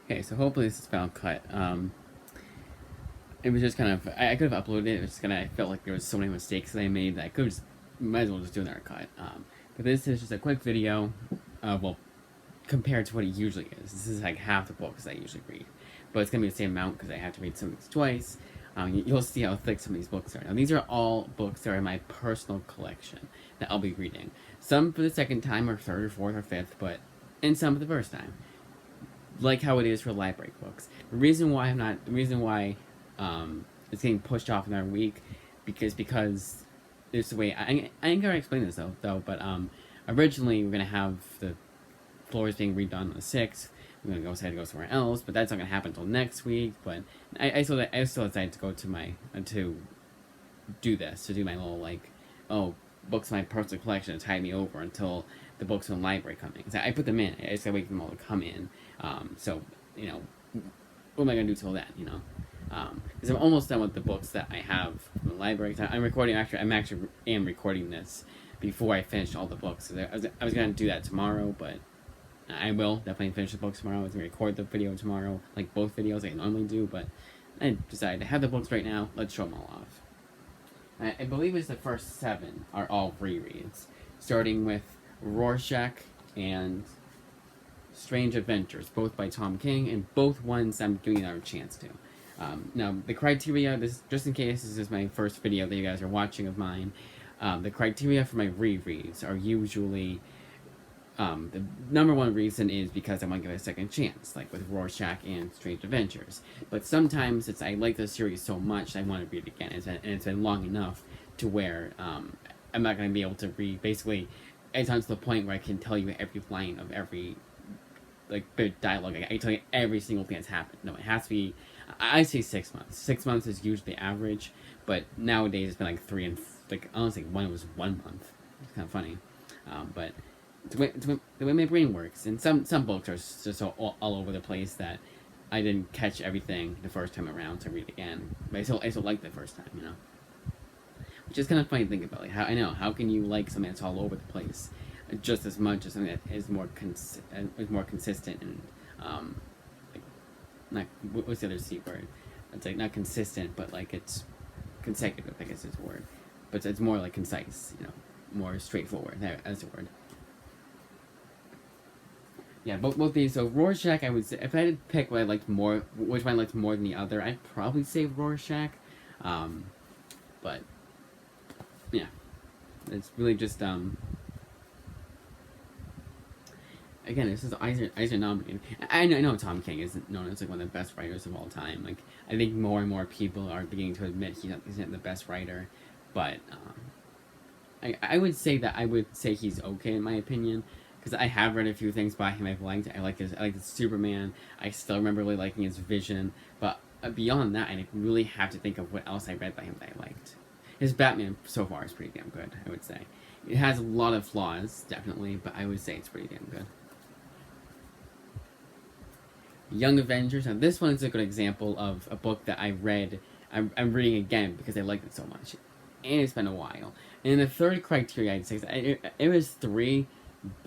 Okay, so hopefully this is found cut. It was just kind of I could have uploaded it. It was just kind of I felt like there was so many mistakes that I made that I could just might as well just do another cut. But this is just a quick video. Well, compared to what it usually is, this is like half the books I usually read, but it's gonna be the same amount because I have to read some of these twice. You'll see how thick some of these books are. Now these are all books that are in my personal collection that I'll be reading. Some for the second time, or third, or fourth, or fifth, and some for the first time. Like how it is for library books. The reason why it's getting pushed off another week, because it's the way I ain't gonna explain this though. But originally we're gonna have the floors being redone on the 6th. We're gonna decide to go somewhere else, but that's not gonna happen until next week. But I still decided to go to my to do this, to do my little books in my personal collection to tide me over until the books in the library come in. So I put them in. I just gotta wait for them all to come in. So what am I gonna do till then? Because I'm almost done with the books that I have from the library. I'm recording. I'm actually recording this before I finish all the books. I was gonna do that tomorrow, but I will definitely finish the books tomorrow. I was gonna record the video tomorrow, like both videos like I normally do. But I decided to have the books right now. Let's show them all off. I believe it's the first 7 are all rereads, starting with Rorschach and Strange Adventures, both by Tom King, and both ones I'm giving another chance to. Now, the criteria, just in case this is my first video that you guys are watching of mine, the criteria for my rereads are usually, the number one reason is because I want to give it a second chance, like with Rorschach and Strange Adventures. But sometimes I like the series so much I want to read it again, and it's been long enough to where I'm not going to be able to read. Basically, it's on to the point where I can tell you every line of every bit of dialogue. I can tell you every single thing that's happened. No, it has to be. I say 6 months. 6 months is usually average, but nowadays it's been like 3 and honestly one was 1 month. It's kind of funny, but it's the way my brain works. And some books are just all over the place that I didn't catch everything the first time around to read again. But I still like the first time, which is kind of funny to think about. Like how can you like something that's all over the place just as much as something that is more consistent and not what's the other C word? It's like not consistent, but like it's consecutive. I guess is the word, but it's more like concise. More straightforward. That's the word. Yeah, both these. So Rorschach, I would say, if I had to pick what I liked more, which one I liked more than the other, I'd probably say Rorschach. But yeah, it's really just again, this is Eisner nominated. I know Tom King is known as like one of the best writers of all time. Like I think more and more people are beginning to admit he's not the best writer, but I would say that I would say he's okay in my opinion, because I have read a few things by him I've liked. I like his Superman. I still remember really liking his Vision, but beyond that, I really have to think of what else I read by him that I liked. His Batman so far is pretty damn good, I would say. It has a lot of flaws, definitely, but I would say it's pretty damn good. Young Avengers. Now this one is a good example of a book that I read. I'm reading again because I liked it so much, and it's been a while. And the third criteria I'd say it was 3.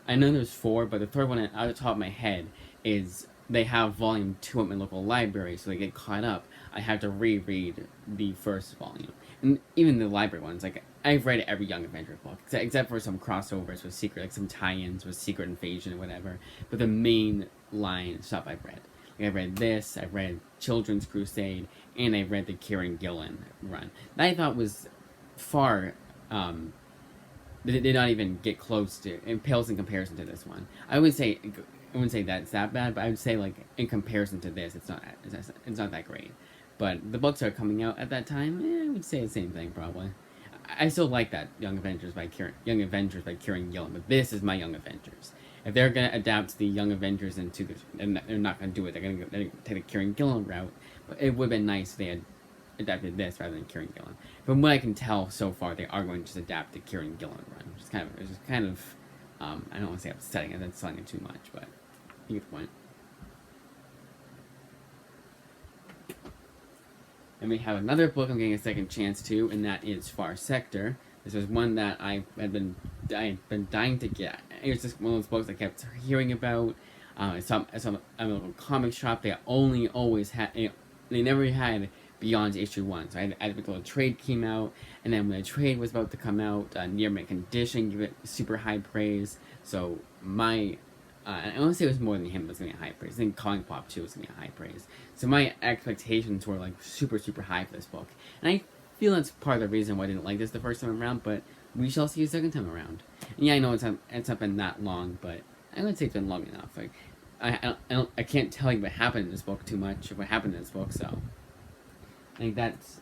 I know there's 4, but the third one out of the top of my head is they have volume 2 at my local library, so they get caught up. I have to reread the first volume, and even the library ones. Like I've read every Young Avengers book except for some crossovers with Secret, like some tie-ins with Secret Invasion or whatever. But the main line stuff I've read. Like I've read this, I've read Children's Crusade, and I've read the Kieran Gillen run. That I thought was far. They did not even get close to. It pales in comparison to this one. I wouldn't say that's that bad, but I would say like in comparison to this, it's not that great. But the books that are coming out at that time, I would say the same thing probably. I still like that Young Avengers by Kieran Gillen, but this is my Young Avengers. If they're gonna adapt the Young Avengers into this, and they're not gonna do it. They're gonna take the Kieran Gillen route. But it would have been nice if they had adapted this rather than Kieran Gillen. From what I can tell so far, they are going to just adapt the Kieran Gillen run, which is kind of I don't want to say upsetting, and that's selling it too much, but you get the point. And we have another book I'm getting a second chance to, and that is Far Sector. This was one that I had been dying to get. It was just one of those books I kept hearing about. Some a local comic shop. They only always had, they never had beyond issue 1. So I had until a trade came out, and then when the trade was about to come out, Near Mint Condition gave it super high praise. So my I want to say it was more than him, but it was going to be high praise. I think Comic Pop too was going to be high praise. So my expectations were like super high for this book, and I feel that's part of the reason why I didn't like this the first time around. But we shall see a second time around. And yeah, I know it's not been that long, but I would say it's been long enough. Like I can't tell you what happened in this book too much of what happened in this book, so I think that's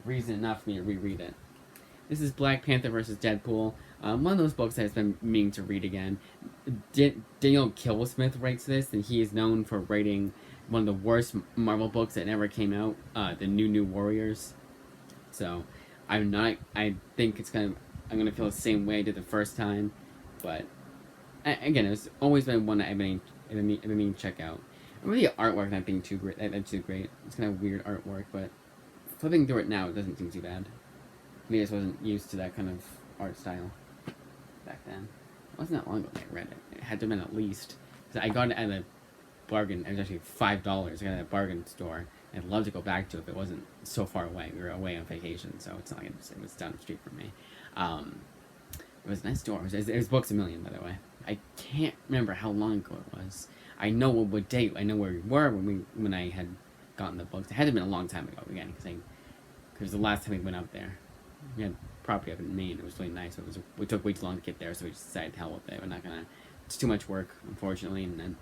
reason enough for me to reread it. This is Black Panther versus Deadpool. One of those books that I've been meaning to read again. Daniel Killsmith writes this, and he is known for writing one of the worst Marvel books that ever came out, the New Warriors. So I think I'm gonna feel the same way I did the first time, but again, it's always been one that I've been meaning to check out. I really the artwork not being too great. That's too great. It's kind of weird artwork, but flipping through it now, it doesn't seem too bad. Maybe I just wasn't used to that kind of art style back then. It wasn't that long ago that I read it. It had to have been at least. Cause I got it at a bargain. It was actually $5. I got it at a bargain store. I'd love to go back to it if it wasn't so far away. We were away on vacation, so it's not like it was down the street from me. It was a nice store. It was Books A Million, by the way. I can't remember how long ago it was. I know what date. I know where we were when I had gotten the books. It had to have been a long time ago again, because the last time we went out there, we had property up in Maine. It was really nice. It took way too long to get there, so we just decided to hell with it. We're not gonna. It's too much work, unfortunately, and then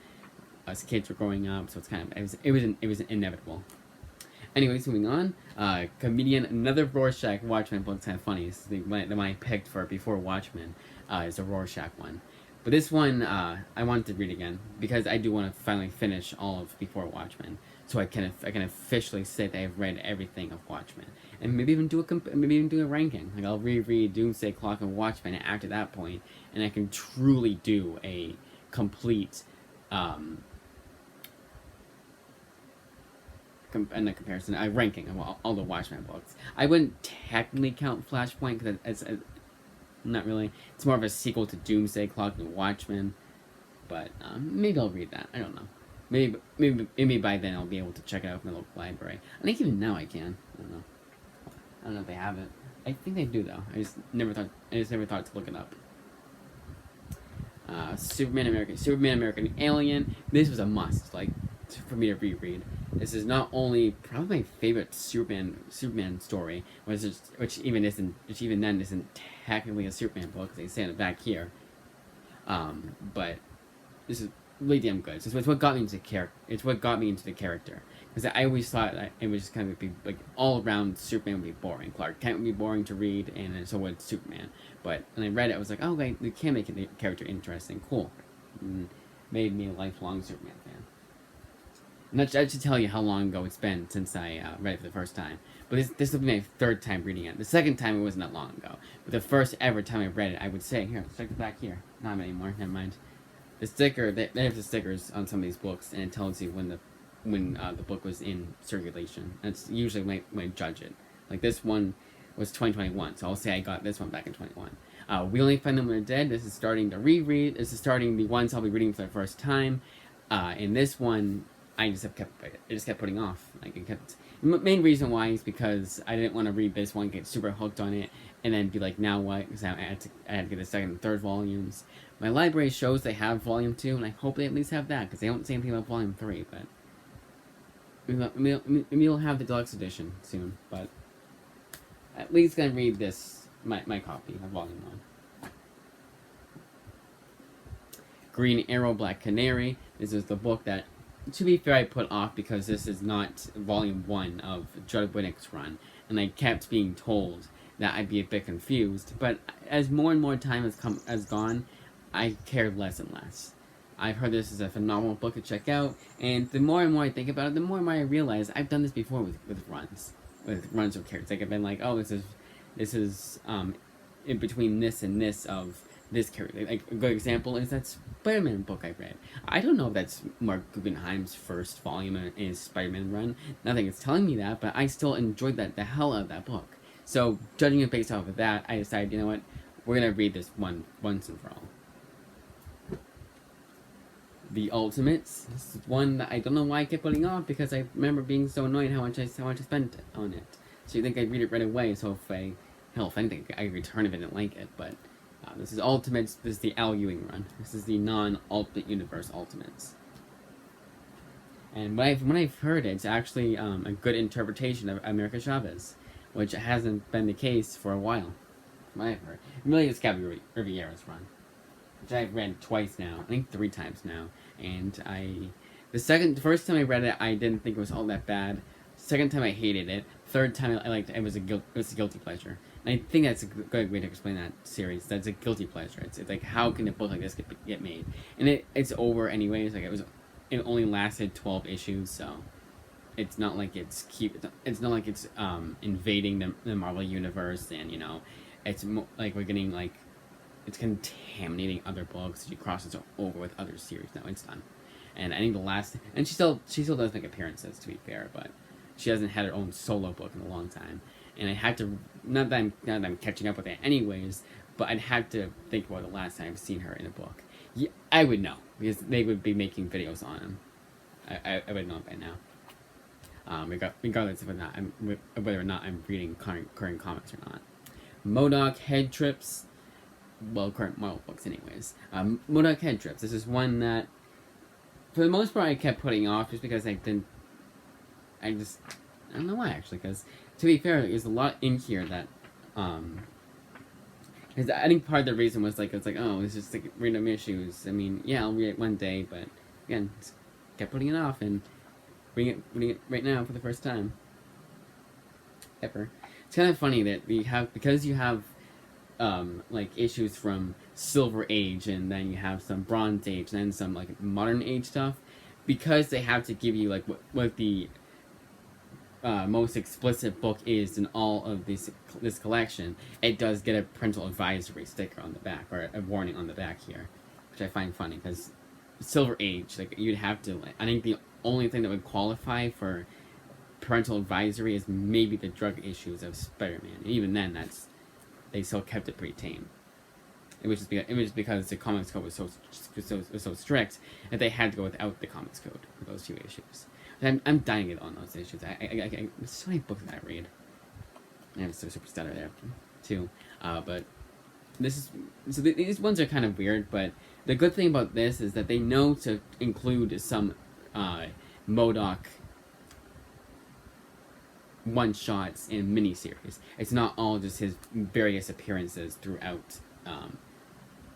us kids were growing up, so it's kind of it was inevitable. Anyways, moving on. Comedian, another Rorschach Watchmen book. It's kind of funny. It's the one I picked for before Watchmen is a Rorschach one. But this one, I wanted to read again because I do want to finally finish all of Before Watchmen, so I can officially say that I've read everything of Watchmen, and maybe even do a ranking. Like I'll reread Doomsday Clock and Watchmen after that point, and I can truly do a complete and the comparison, ranking of all the Watchmen books. I wouldn't technically count Flashpoint because it's not really. It's more of a sequel to Doomsday Clock and Watchmen, but maybe I'll read that. I don't know. Maybe by then I'll be able to check it out from the local library. I think even now I can. I don't know if they have it. I think they do though. I just never thought to look it up. Superman American Alien. This was a must. Like for me to reread. This is not only probably my favorite Superman story, which even then isn't technically a Superman book because they say it back here. But this is really damn good. So it's what got me into the character. Because I always thought that it was just kind of be like all around Superman would be boring. Clark Kent would be boring to read, and so would Superman. But when I read it, I was like, oh, they can make the character interesting, cool. And made me a lifelong Superman fan. And that should tell you how long ago it's been since I read it for the first time. But this will be my third time reading it. The second time it wasn't that long ago. But the first ever time I read it, I would say, here, let's check it back here. Not anymore, never mind. The sticker, they have the stickers on some of these books, and it tells you when the book was in circulation. That's usually when I judge it. Like this one was 2021, so I'll say I got this one back in 21. We Only Find Them When They're Dead. This is starting to reread. This is starting the ones I'll be reading for the first time. In this one, I just kept putting off. Like it kept. The main reason why is because I didn't want to read this one, get super hooked on it, and then be like, now what? Because I had to get the second and third volumes. My library shows they have volume 2, and I hope they at least have that because they don't say anything about volume 3. But maybe we'll have the deluxe edition soon. But at least gonna read this my copy of volume 1. Green Arrow, Black Canary. This is the book that, to be fair, I put off because this is not volume 1 of Judd Winick's run, and I kept being told that I'd be a bit confused. But as more and more time has gone, I cared less and less. I've heard this is a phenomenal book to check out, and the more and more I think about it, the more and more I realize I've done this before with runs of characters. Like I've been like, oh, this is in between this and this of this character. Like a good example is that Spider-Man book I read. I don't know if that's Mark Guggenheim's first volume in his Spider-Man run. Nothing is telling me that, but I still enjoyed the hell out of that book. So judging it based off of that, I decided, you know what, we're gonna read this one once and for all. The Ultimates. This is one that I don't know why I kept putting off, because I remember being so annoyed how much I spent on it. So you think I'd read it right away, so if anything, I'd return if I didn't like it, but this is Ultimates. This is the Al Ewing run. This is the non-Ultimate Universe Ultimates. And when I've heard it, it's actually a good interpretation of America Chavez, which hasn't been the case for a while. From what I've heard. Really, it's Gabby Riviera's run, which I've read twice now. I think 3 times now. And the first time I read it, I didn't think it was all that bad. Second time, I hated it. Third time, I liked it. It was a guilty pleasure. And I think that's a good way to explain that series. That's a guilty pleasure. It's like, how can a book like this get made? And it's over anyways. Like, it only lasted 12 issues, so it's not like it's invading the Marvel universe, and it's like we're getting like it's contaminating other books. She crosses over with other series. No, it's done. And I think and she still does make appearances, to be fair, but she hasn't had her own solo book in a long time. And I had to, not that I'm catching up with it anyways, but I'd have to think about the last time I've seen her in a book. Yeah, I would know, because they would be making videos on them. I would know by now. Regardless of whether or not I'm reading current comics or not. MODOK Head Trips. Well, current Marvel books anyways. MODOK Head Trips. This is one that, for the most part, I kept putting off just because I don't know why, actually, because, to be fair, there's a lot in here that, because I think part of the reason was, it's like, oh, it's just, like, random issues. I mean, yeah, I'll read it one day, but, again, just kept putting it off, and reading it right now for the first time. Ever. It's kind of funny that because you have, issues from Silver Age, and then you have some Bronze Age, and then some, Modern Age stuff, because they have to give you, what the most explicit book is in all of this collection, it does get a parental advisory sticker on the back, or a warning on the back here, which I find funny, because Silver Age, you'd have to, I think the only thing that would qualify for parental advisory is maybe the drug issues of Spider-Man, and even then, they still kept it pretty tame. It was just because the Comics Code was so strict that they had to go without the Comics Code for those 2 issues. I'm dying it on those issues. There's so many books that I read. I have a super stutter there too. But these ones are kind of weird. But the good thing about this is that they know to include some MODOK one-shots and miniseries. It's not all just his various appearances throughout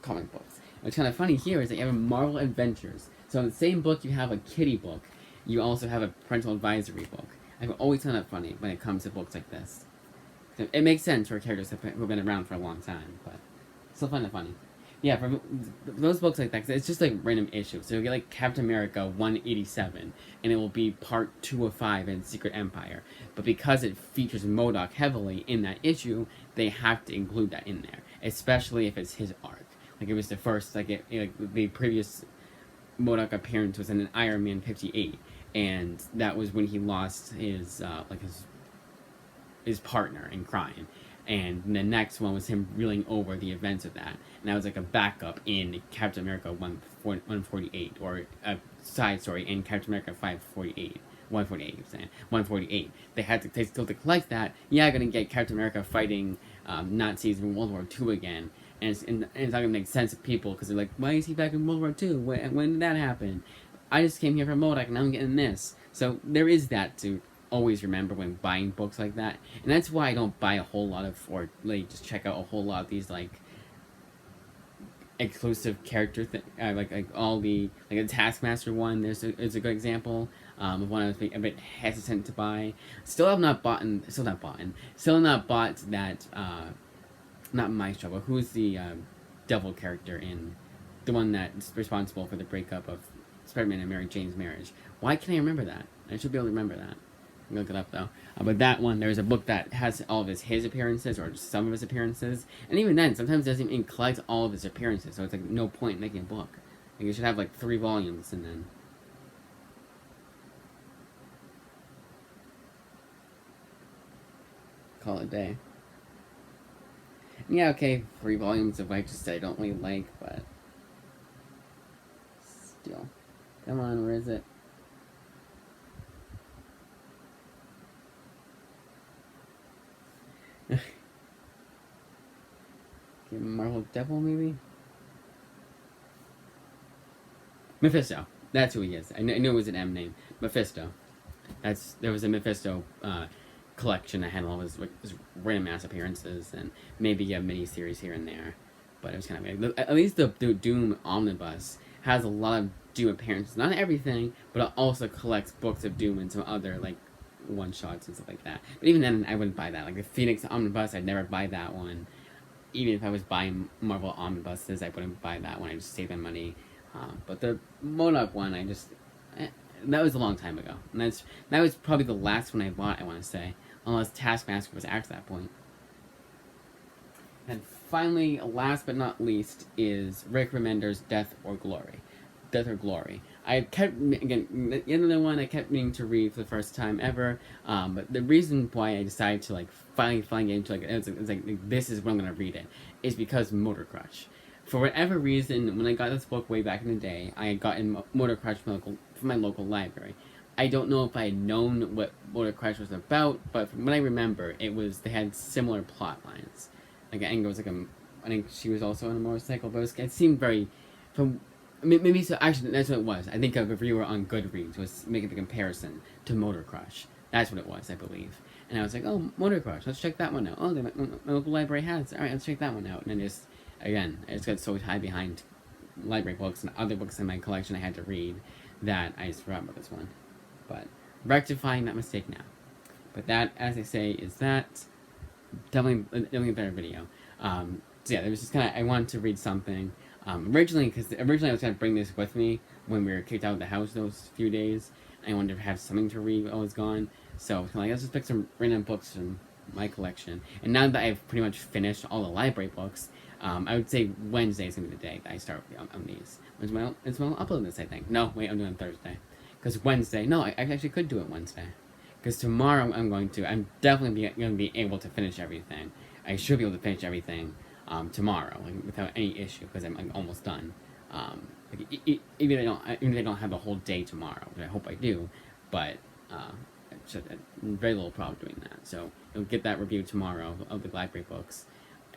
comic books. What's kind of funny here is that you have Marvel Adventures. So in the same book, you have a kiddie book. You also have a parental advisory book. I've always found that funny when it comes to books like this. It makes sense for characters who've been around for a long time, but still find it funny. Yeah, for those books like that, 'cause it's just random issues. So you'll get Captain America 187, and it will be part 2 of 5 in Secret Empire. But because it features MODOK heavily in that issue, they have to include that in there, especially if it's his arc. It was the first, the previous MODOK appearance was in an Iron Man 58, and that was when he lost his partner in crime. And the next one was him reeling over the events of that. And that was a backup in Captain America 148, or a side story in Captain America 148. They still to collect that. Yeah, gonna get Captain America fighting Nazis in World War II again. And it's not gonna make sense to people, because they're like, why is he back in World War II? When did that happen? I just came here from MODOK, and now I'm getting this. So there is that to always remember when buying books like that. And that's why I don't buy a whole lot of, or just check out a whole lot of these exclusive character all the the Taskmaster one. Is a good example of one I was a bit hesitant to buy. Still not bought that not Maestro, but who's the devil character in the one that's responsible for the breakup of Spider-Man and Mary Jane's marriage. Why can't I remember that? I should be able to remember that. I'm gonna look it up though. But that one, there's a book that has all of his appearances, or just some of his appearances, and even then, sometimes it doesn't even collect all of his appearances. So it's no point in making a book. You should have 3 volumes and then call it a day. Yeah, okay, 3 volumes of I don't really like, but still. Come on, where is it? Okay, Marvel Devil, maybe? Mephisto. That's who he is. I knew it was an M name. Mephisto. There was a Mephisto collection that had all his random ass appearances and maybe a mini series here and there. But it was kind of at least the Doom omnibus has a lot of Doom appearances. Not everything, but it also collects books of Doom and some other like one shots and stuff like that. But even then, I wouldn't buy that. Like the Phoenix omnibus, I'd never buy that one. Even if I was buying Marvel omnibuses, I wouldn't buy that one. I just save my money. But the MODOK one, that was a long time ago, and that was probably the last one I bought. I want to say, unless Taskmaster was at that point. And finally, last but not least, is Rick Remender's Death or Glory. Death or Glory. I kept, again, the other one I kept meaning to read for the first time ever, but the reason why I decided to, like, finally get into, like, it's like, this is when I'm going to read it, is because Motor Crush. For whatever reason, when I got this book way back in the day, I had gotten Motor Crush from my local library. I don't know if I had known what Motor Crush was about, but from what I remember, they had similar plot lines. Like, Anger was like I think she was also on a motorcycle, but it seemed very, maybe so, actually, that's what it was. I think a reviewer on Goodreads was making the comparison to Motor Crush. That's what it was, I believe. And I was like, oh, Motor Crush, let's check that one out. Oh, my local library has it. Alright, let's check that one out. And I just got so tied behind library books and other books in my collection I had to read that I just forgot about this one. But rectifying that mistake now. But that, as I say, is that. Definitely a better video. So yeah, it was just kind of, I wanted to read something. Originally I was going to bring this with me when we were kicked out of the house those few days. I wanted to have something to read while I was gone. So like, let's just pick some random books from my collection. And now that I've pretty much finished all the library books, I would say Wednesday is going to be the day that I start on these. It's when I'll upload this, I think. No, wait, I'm doing it Thursday. Because Wednesday, no, I actually could do it Wednesday. Because tomorrow I'm definitely going to be able to finish everything. I should be able to finish everything tomorrow, like, without any issue, because I'm almost done. Even if I don't have the whole day tomorrow, which I hope I do, but very little problem doing that. So you'll get that review tomorrow of the library books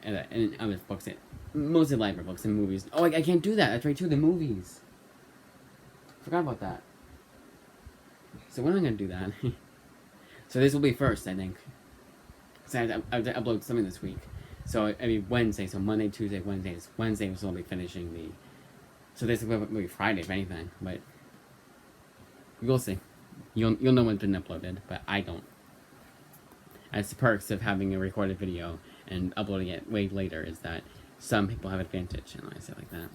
and other books, mostly library books and movies. Oh, I can't do that. That's right too. The movies. Forgot about that. So when am I going to do that? So this will be first, I think. So I have to upload something this week. So I mean Wednesday. So Monday, Tuesday, Wednesday. Wednesday will be finishing the. So this will be Friday, if anything. But you'll see. You'll know when it's been uploaded, but I don't. That's the perks of having a recorded video and uploading it way later, is that some people have advantage, and I say like that.